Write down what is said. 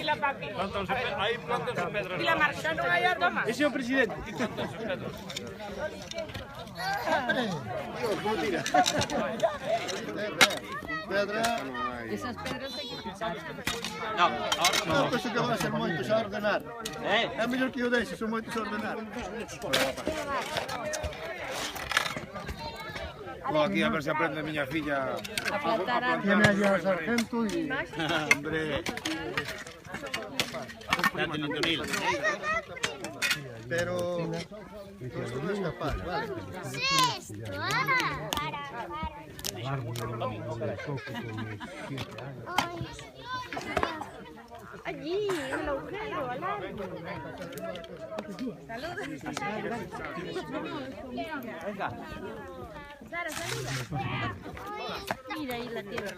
la para aquí. Ahí plantan sus pedras. Y la marcha no hay toma. Señor presidente. ¿Cómo tira? Pedra. Esas pedras hay que quitarlas. Não, penso que vai ser moitos a ordenar. É melhor que eu deixe, são moitos a ordenar. Vou aquí a ver se aprende miña filla. A plantar árboles. Tiene allá al sargento y... Hombre. Pero... no es capaz, vale. Allí, en el agujero, al árbol. Sara, saluda. Mira ahí la tierra.